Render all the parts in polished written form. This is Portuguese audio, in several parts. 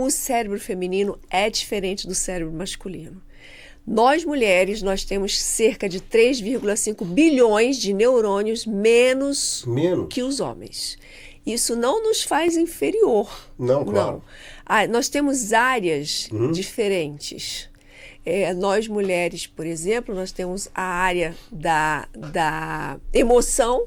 o cérebro feminino é diferente do cérebro masculino. Nós, mulheres, nós temos cerca de 3,5 bilhões de neurônios menos que os homens. Isso não nos faz inferior. Não, claro. Nós temos áreas diferentes. Nós, mulheres, por exemplo, nós temos a área da emoção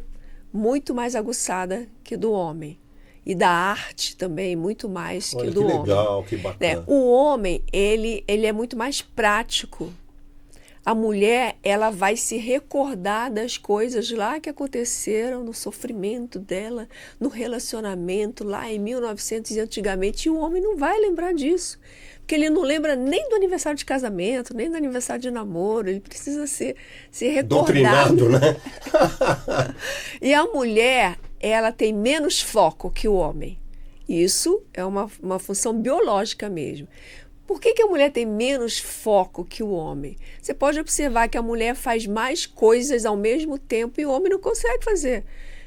muito mais aguçada que do homem. E da arte também, muito mais que do homem. Olha, que legal, que bacana. O homem, ele é muito mais prático. A mulher, ela vai se recordar das coisas lá que aconteceram, no sofrimento dela, no relacionamento, lá em 1900 e antigamente, e o homem não vai lembrar disso. Porque ele não lembra nem do aniversário de casamento, nem do aniversário de namoro, ele precisa ser recordado. Doutrinado, né? E a mulher, ela tem menos foco que o homem. Isso é uma função biológica mesmo. Por que a mulher tem menos foco que o homem? Você pode observar que a mulher faz mais coisas ao mesmo tempo e o homem não consegue fazer.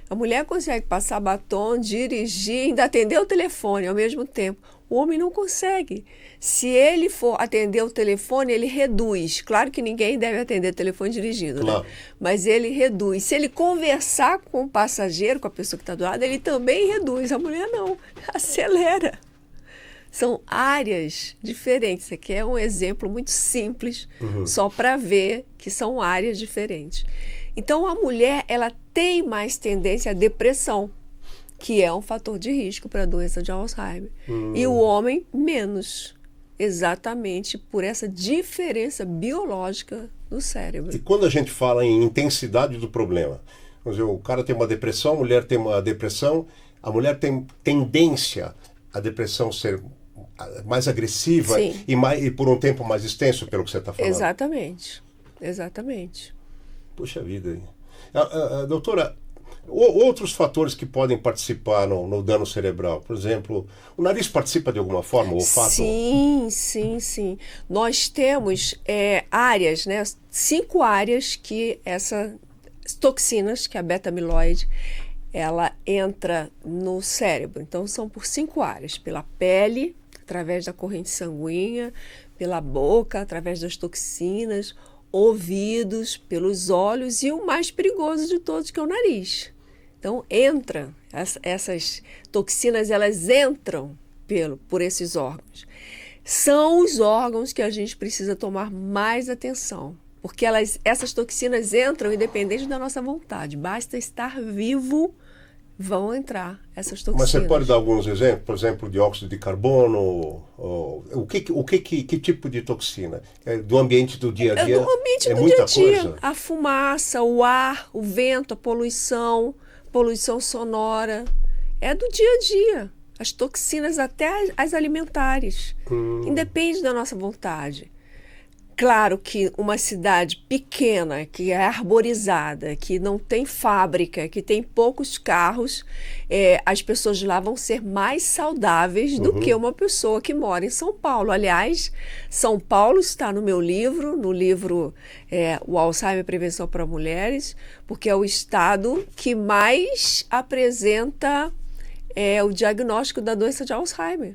A mulher consegue passar batom, dirigir, ainda atender o telefone ao mesmo tempo. O homem não consegue. Se ele for atender o telefone, ele reduz. Claro que ninguém deve atender o telefone dirigindo, claro, né? Mas ele reduz. Se ele conversar com o passageiro, com a pessoa que está do lado, ele também reduz. A mulher não, acelera. São áreas diferentes. Isso aqui é um exemplo muito simples, só para ver que são áreas diferentes. Então, a mulher, ela tem mais tendência à depressão, que é um fator de risco para a doença de Alzheimer. E o homem, menos. Exatamente por essa diferença biológica no cérebro. E quando a gente fala em intensidade do problema, vamos dizer, o cara tem uma depressão, a mulher tem uma depressão, a mulher tem tendência à depressão ser mais agressiva e por um tempo mais extenso, pelo que você está falando. Exatamente. Exatamente. Puxa vida. Doutora, outros fatores que podem participar no dano cerebral, por exemplo, o nariz participa de alguma forma, o olfato? Sim. Nós temos áreas, né, 5 áreas que essas toxinas, que é a beta-amiloide, ela entra no cérebro. Então, são por 5 áreas. Pela pele, através da corrente sanguínea, pela boca, através das toxinas, ouvidos, pelos olhos e o mais perigoso de todos, que é o nariz. Então, essas toxinas, elas entram por esses órgãos. São os órgãos que a gente precisa tomar mais atenção, porque essas toxinas entram independente da nossa vontade. Basta estar vivo, vão entrar essas toxinas. Mas você pode dar alguns exemplos? Por exemplo, dióxido de carbono? Que tipo de toxina? Do ambiente do dia a dia? Do ambiente do muita dia a dia. Coisa? A fumaça, o ar, o vento, a poluição sonora. É do dia a dia. As toxinas, até as alimentares. Independe da nossa vontade. Claro que uma cidade pequena, que é arborizada, que não tem fábrica, que tem poucos carros, as pessoas lá vão ser mais saudáveis do que uma pessoa que mora em São Paulo. Aliás, São Paulo está no meu livro, O Alzheimer e Prevenção para Mulheres, porque é o estado que mais apresenta o diagnóstico da doença de Alzheimer.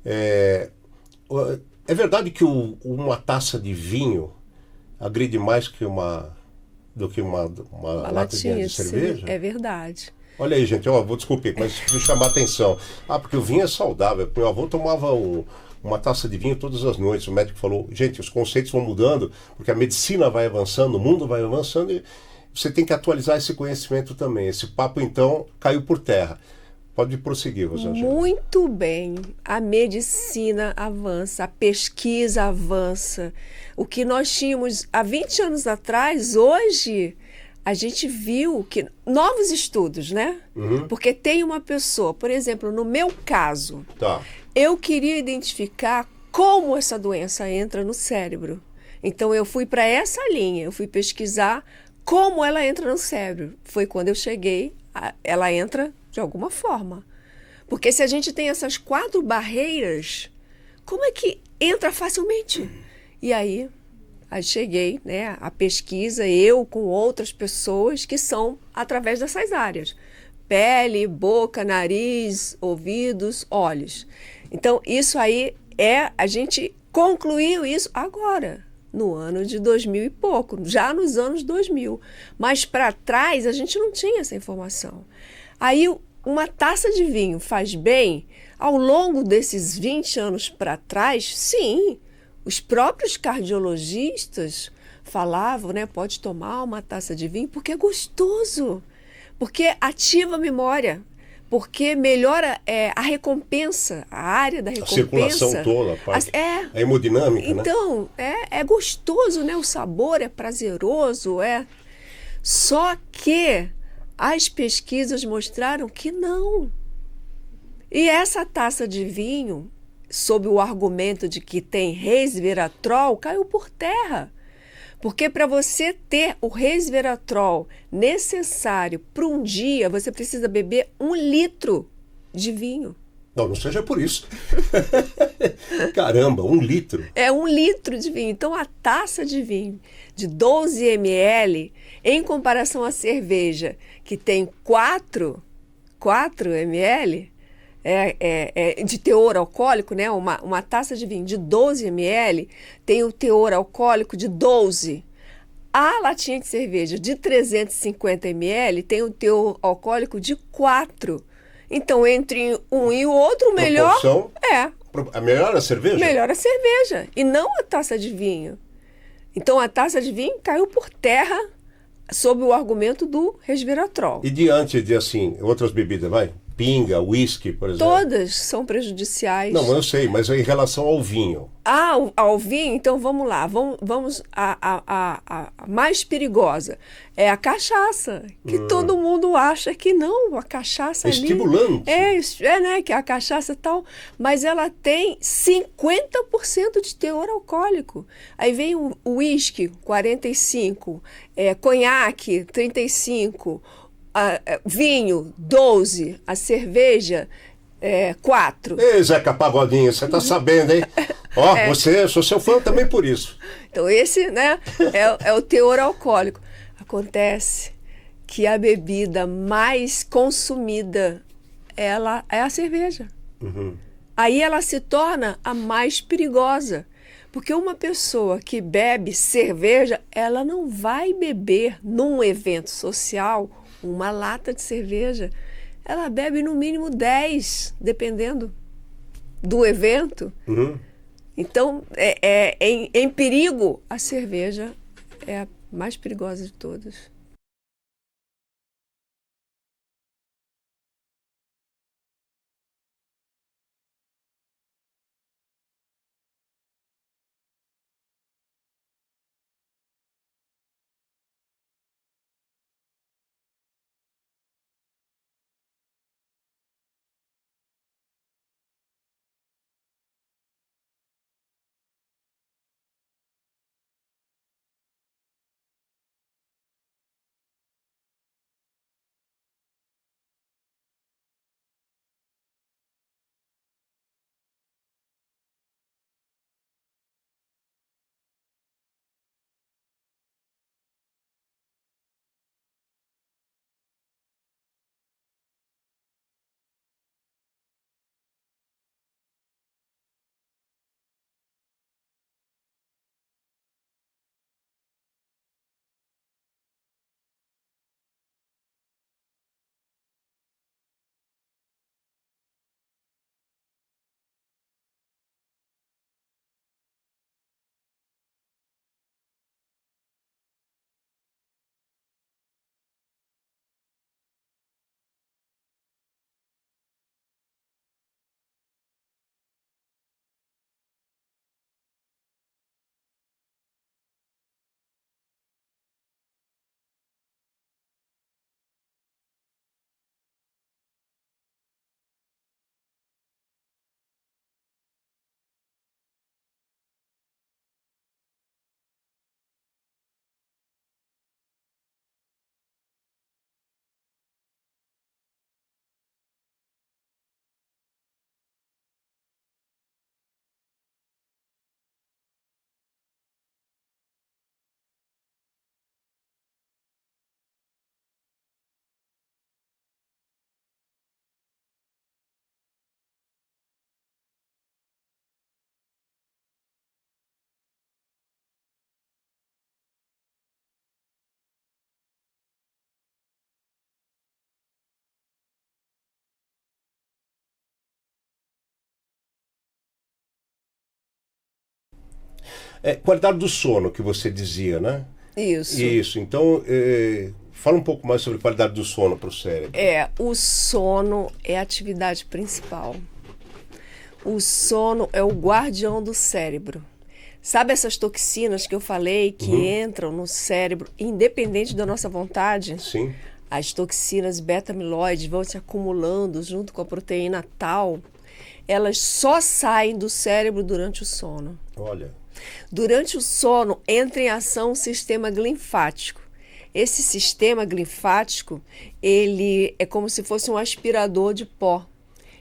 É, é verdade que uma taça de vinho agride mais do que uma Uma latinha latinha de de cerveja. cerveja? É verdade. Olha aí, gente, ó, vou desculpe, mas deixa eu chamar a atenção. Ah, porque o vinho é saudável. Meu avô tomava uma taça de vinho todas as noites. O médico falou, gente, os conceitos vão mudando, porque a medicina vai avançando, o mundo vai avançando e você tem que atualizar esse conhecimento também. Esse papo, então, caiu por terra. Pode prosseguir, Rosângela. Muito bem. A medicina avança, a pesquisa avança. O que nós tínhamos há 20 anos atrás, hoje, a gente viu que novos estudos, né? Uhum. Porque tem uma pessoa, por exemplo, no meu caso, Tá. eu queria identificar como essa doença entra no cérebro. Então eu fui para essa linha, eu fui pesquisar como ela entra no cérebro. Foi quando eu cheguei, ela entra de alguma forma. Porque se a gente tem essas 4 barreiras, como é que entra facilmente? E aí cheguei, né, a pesquisa, eu com outras pessoas que são através dessas áreas. Pele, boca, nariz, ouvidos, olhos. Então, isso aí a gente concluiu isso agora, no ano de 2000 e pouco, já nos anos 2000. Mas para trás a gente não tinha essa informação. Aí uma taça de vinho faz bem? Ao longo desses 20 anos para trás, sim. Os próprios cardiologistas falavam, né, pode tomar uma taça de vinho porque é gostoso, porque ativa a memória, porque melhora a recompensa, a área da A recompensa. circulação toda, a parte. A hemodinâmica, né? Então, é gostoso, né? O sabor é prazeroso, é. Só que as pesquisas mostraram que não. E essa taça de vinho, sob o argumento de que tem resveratrol, caiu por terra. Porque para você ter o resveratrol necessário para um dia, você precisa beber 1 litro de vinho. Não, não seja por isso. Caramba, 1 litro. É 1 litro de vinho. Então, a taça de vinho de 12 ml, em comparação à cerveja, que tem 4 ml, de teor alcoólico, né? Uma taça de vinho de 12 ml tem o teor alcoólico de 12. A latinha de cerveja de 350 ml tem o teor alcoólico de 4. Então, entre um e o outro, melhor Proporção? é. A melhor a cerveja? Melhor a cerveja e não a taça de vinho. Então, a taça de vinho caiu por terra sob o argumento do resveratrol. E diante de, assim, outras bebidas, vai? Pinga, uísque, por exemplo. Todas são prejudiciais. Não, eu sei, mas em relação ao vinho. Ao vinho, então vamos lá. Vamos a mais perigosa. É a cachaça, que todo mundo acha que não, a cachaça É ali... estimulante. Né, que a cachaça tal, mas ela tem 50% de teor alcoólico. Aí vem o uísque, 45%, conhaque, 35%, vinho, 12%, a cerveja... 4. Ei, Zeca Pagodinho, você tá sabendo, hein? Ó, sou seu fã também por isso. Então, esse, né, é o teor alcoólico. Acontece que a bebida mais consumida, ela é a cerveja. Uhum. Aí ela se torna a mais perigosa. Porque uma pessoa que bebe cerveja, ela não vai beber num evento social uma lata de cerveja. Ela bebe no mínimo 10, dependendo do evento. Uhum. Então, em perigo, a cerveja é a mais perigosa de todas. Qualidade do sono, que você dizia, né? Isso. Isso. Então, fala um pouco mais sobre qualidade do sono para o cérebro. O sono é a atividade principal. O sono é o guardião do cérebro. Sabe essas toxinas que eu falei que entram no cérebro, independente da nossa vontade? Sim. As toxinas beta-amiloide vão se acumulando junto com a proteína tal. Elas só saem do cérebro durante o sono. Olha. Durante o sono entra em ação o sistema linfático. Esse sistema linfático, ele é como se fosse um aspirador de pó.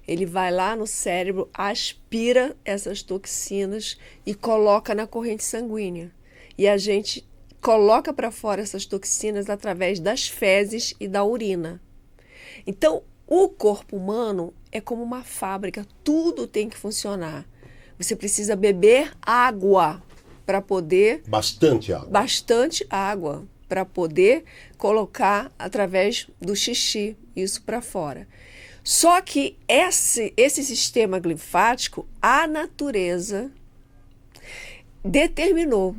Ele vai lá no cérebro, aspira essas toxinas e coloca na corrente sanguínea. E a gente coloca para fora essas toxinas através das fezes e da urina. Então, o corpo humano é como uma fábrica, tudo tem que funcionar. Você precisa beber água para poder... Bastante água. Bastante água para poder colocar através do xixi isso para fora. Só que esse sistema linfático, a natureza determinou,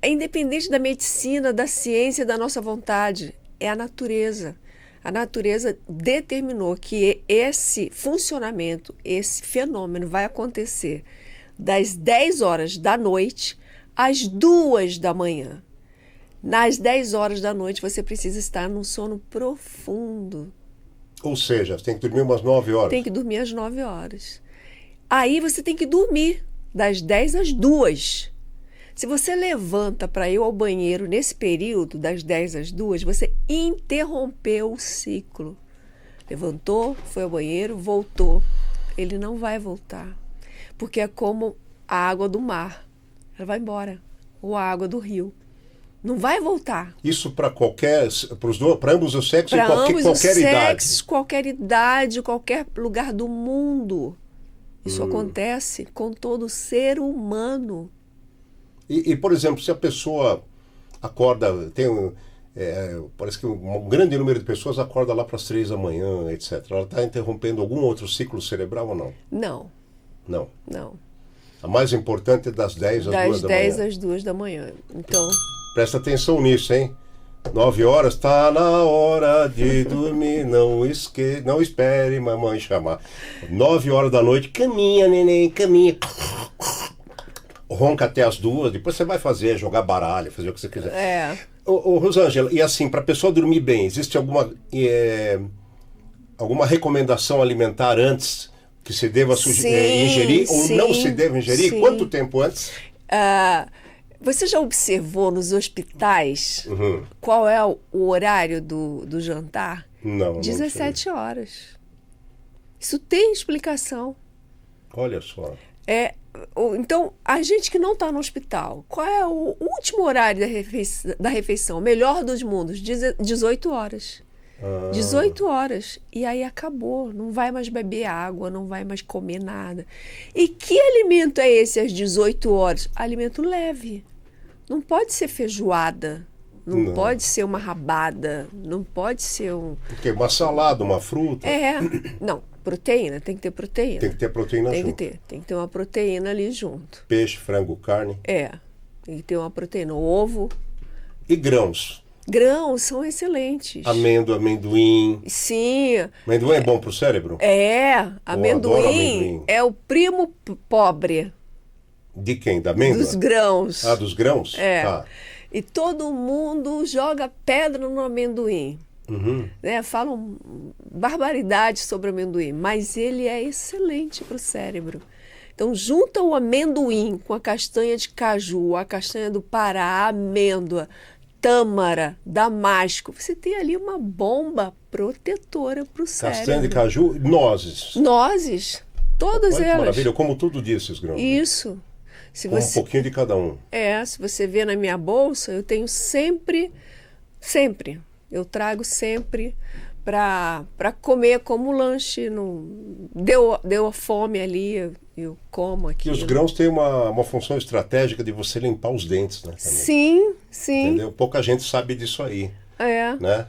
é independente da medicina, da ciência, da nossa vontade, é a natureza. A natureza determinou que esse funcionamento, esse fenômeno vai acontecer das 10 horas da noite às 2 da manhã. Nas 10 horas da noite você precisa estar num sono profundo. Ou seja, você tem que dormir umas 9 horas. Tem que dormir às 9 horas. Aí você tem que dormir das 10 às 2. Se você levanta para ir ao banheiro nesse período, das 10 às 2, você interrompeu o ciclo. Levantou, foi ao banheiro, voltou. Ele não vai voltar. Porque é como a água do mar. Ela vai embora. Ou a água do rio. Não vai voltar. Isso para ambos os sexos e qualquer idade. Qualquer idade, qualquer lugar do mundo. Isso acontece com todo ser humano. E, por exemplo, se a pessoa acorda, parece que um grande número de pessoas acorda lá para as 3 da manhã, etc. Ela está interrompendo algum outro ciclo cerebral ou não? Não. Não. Não. A mais importante é das 10 às 2 da manhã. Das 10 às 2 da manhã. Então... Presta atenção nisso, hein? 9 horas, está na hora de dormir, não espere mamãe chamar. 9 horas da noite, caminha, neném, caminha. Ronca até as 2, depois você vai jogar baralho, fazer o que você quiser. Ô, Rosângela, e assim, para a pessoa dormir bem, existe alguma recomendação alimentar antes que se deva ingerir ou não se deva ingerir? Sim. Quanto tempo antes? Você já observou nos hospitais qual é o horário do jantar? Não. 17 horas. Isso tem explicação. Olha só. Então, a gente que não está no hospital, qual é o último horário da refeição? Melhor dos mundos, 18 horas. 18 horas. E aí acabou. Não vai mais beber água, não vai mais comer nada. E que alimento é esse às 18 horas? Alimento leve. Não pode ser feijoada. Não pode ser uma rabada. Não pode ser Porque uma salada, uma fruta. Não. Proteína, tem que ter proteína. Tem que ter proteína junto. Tem que ter uma proteína ali junto. Peixe, frango, carne. Tem que ter uma proteína. Ovo. E grãos? Grãos são excelentes. Amendoim. Sim. Amendoim é bom para o cérebro? Amendoim é o primo pobre. De quem? Da amêndoa? Dos grãos. Dos grãos? Tá. E todo mundo joga pedra no amendoim. Falam barbaridades sobre o amendoim, mas ele é excelente para o cérebro. Então, junta o amendoim com a castanha de caju, a castanha do Pará, a amêndoa, tâmara, damasco. Você tem ali uma bomba protetora para o cérebro. Castanha de caju, nozes. Nozes, todas elas. Maravilha, eu como tudo disso, esses grãos. Isso. Um pouquinho de cada um. Se você vê na minha bolsa, eu tenho sempre, eu trago sempre para comer como lanche. Deu a fome ali, eu como aqui. E os grãos têm uma função estratégica de você limpar os dentes, né? Também. Sim. Entendeu? Pouca gente sabe disso aí. Né?